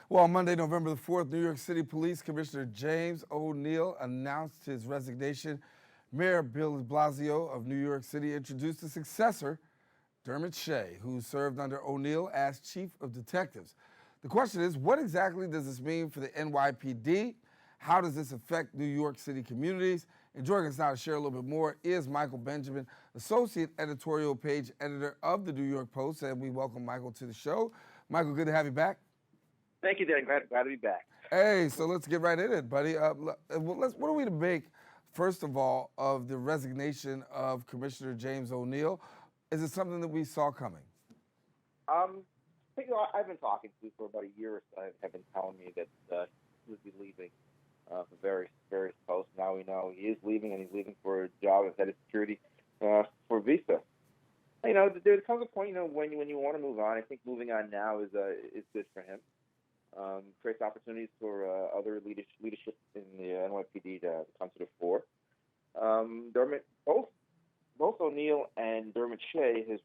Well, on Monday, November the 4th, New York City Police Commissioner James O'Neill announced his resignation. Mayor Bill de Blasio of New York City introduced a successor, Dermot Shea, who served under O'Neill as chief of detectives. The question is, what exactly does this mean for the NYPD? How does this affect New York City communities? And joining us now to share a little bit more is Michael Benjamin, Associate Editorial Page Editor of the New York Post, and we welcome Michael to the show. Michael, good to have you back. Thank you, Dan. Glad to be back. Hey, so let's get right in it, buddy. What are we to make, first of all, of the resignation of Commissioner James O'Neill? Is it something that we saw coming? I've been talking to for about a year or so. Have been telling me that he would be leaving for various posts. Now we know he is leaving, and he's leaving for a job as head of security for Visa. There comes a point, when you want to move on. I think moving on now is good for him. Creates opportunities for other leadership in the NYPD to come to the fore. Both O'Neill and Dermot Shea, his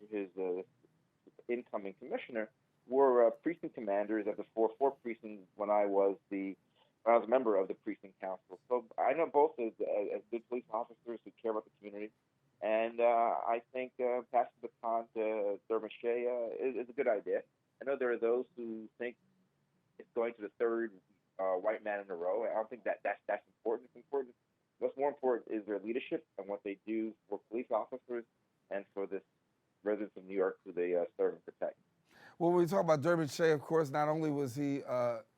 incoming commissioner, were precinct commanders of the 4-4 precinct when I was a member of the precinct council. So I know both as good police officers who care about the community, and I think passing the baton to Dermot Shea is a good idea. I know there are those who think it's going to the third white man in a row. I don't think that's important. It's important. What's more important is their leadership and what they do for police officers and for the residents of New York who they serve and protect. Well, when we talk about Dermot Shea, of course, not only was he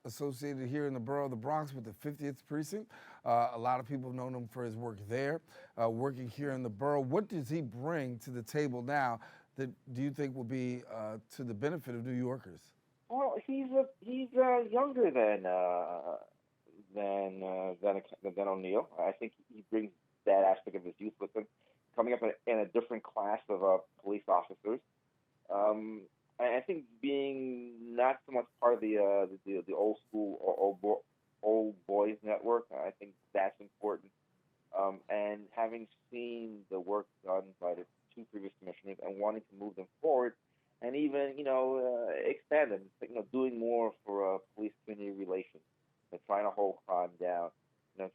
associated here in the borough of the Bronx with the 50th precinct, a lot of people have known him for his work there, working here in the borough. What does he bring to the table now that do you think will be to the benefit of New Yorkers? Well, he's younger than O'Neill. I think he brings that aspect of his youth with him, coming up in a different class of police officers. I think being not so much part of the old school or old boys network, I think that's important. And having seen the work done by the two previous commissioners and wanting to move them forward, and even expand them, doing more for police community relations, and trying to hold crime down,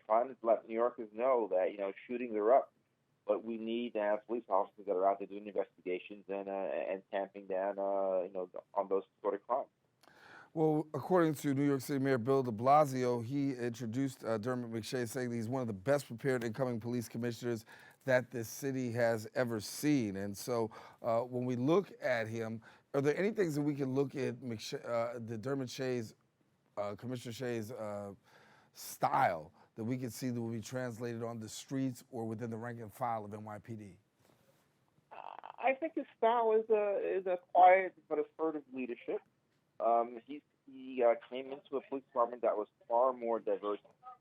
trying to let New Yorkers know that shootings are up, but we need to have police officers that are out there doing investigations and tamping down on those sort of crimes. Well, according to New York City Mayor Bill de Blasio, he introduced Dermot McShea, saying that he's one of the best prepared incoming police commissioners that this city has ever seen. And so when we look at him, are there any things that we can look at the Dermot Shea's, Commissioner Shea's style that we can see that will be translated on the streets or within the rank and file of NYPD? I think his style is a quiet but assertive leadership. He came into a police department that was far more diverse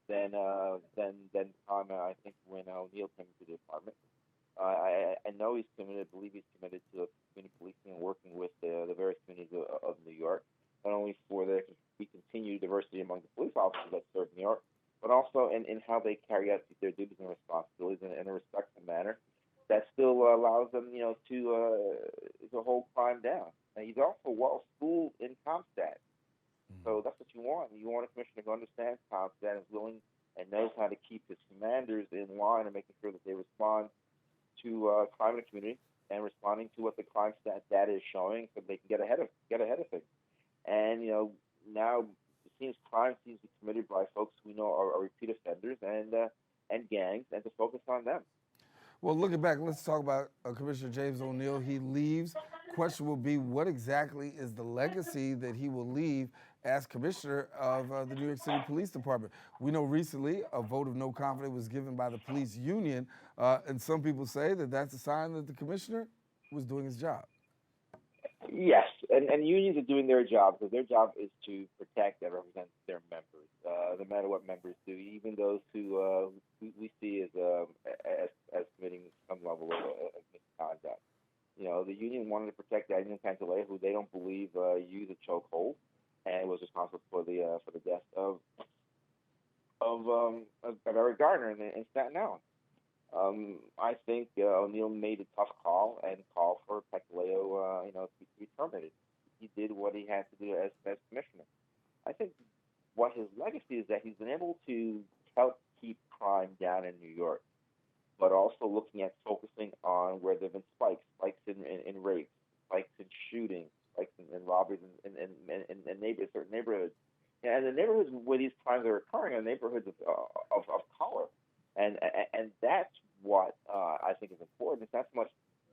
than time, I think, when O'Neill came into the department. I know he's committed. I believe he's committed to community policing and working with the various communities of New York, not only for the continued diversity among the police officers that serve New York, but also in how they carry out their duties and responsibilities in a respectful manner that still allows them, to hold crime down. And he's also well schooled in CompStat. So that's what you want. You want a commissioner who understands CompStat, is willing and knows how to keep his commanders in line and making sure that they respond to crime in the community and responding to what the crime stat data is showing, so they can get ahead of things. And now it seems crime seems to be committed by folks we know are repeat offenders and gangs, and to focus on them. Well, looking back, let's talk about Commissioner James O'Neill. He leaves. Question will be, what exactly is the legacy that he will leave as commissioner of the New York City Police Department? We know recently a vote of no confidence was given by the police union, and some people say that that's a sign that the commissioner was doing his job. Yes, and unions are doing their job, because their job is to protect and represent their members, no matter what members do, even those who we see as committing some level of misconduct. The union wanted to protect Daniel Pantaleo, who they don't believe used a chokehold and was responsible for the death of Eric Garner in Staten Island. I think O'Neill made a tough call and called for Pantaleo, to be terminated. He did what he had to do as commissioner. I think what his legacy is that he's been able to help keep crime down in New York, but also looking at focusing on where there have been spikes in rapes, spikes in shootings, spikes in robberies in certain neighborhoods. And the neighborhoods where these crimes are occurring are neighborhoods of color. And that's what I think is important. It's not so much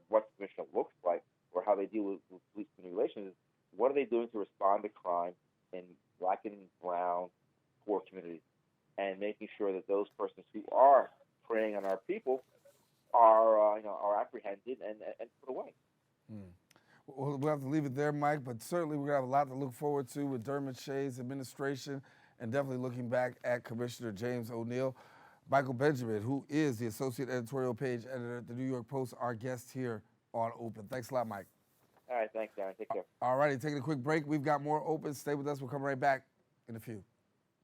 what the commission looks like or how they deal with police relations. What are they doing to respond to crime in black and brown poor communities, and making sure that those persons who are preying on our people are apprehended and put away. Well, we'll have to leave it there, Mike, but certainly we're going to have a lot to look forward to with Dermot Shea's administration and definitely looking back at Commissioner James O'Neill. Michael Benjamin, who is the Associate Editorial Page Editor at the New York Post, our guest here on Open. Thanks a lot, Mike. All right, thanks, Darren. Take care. All righty, taking a quick break. We've got more Open. Stay with us. We'll come right back in a few.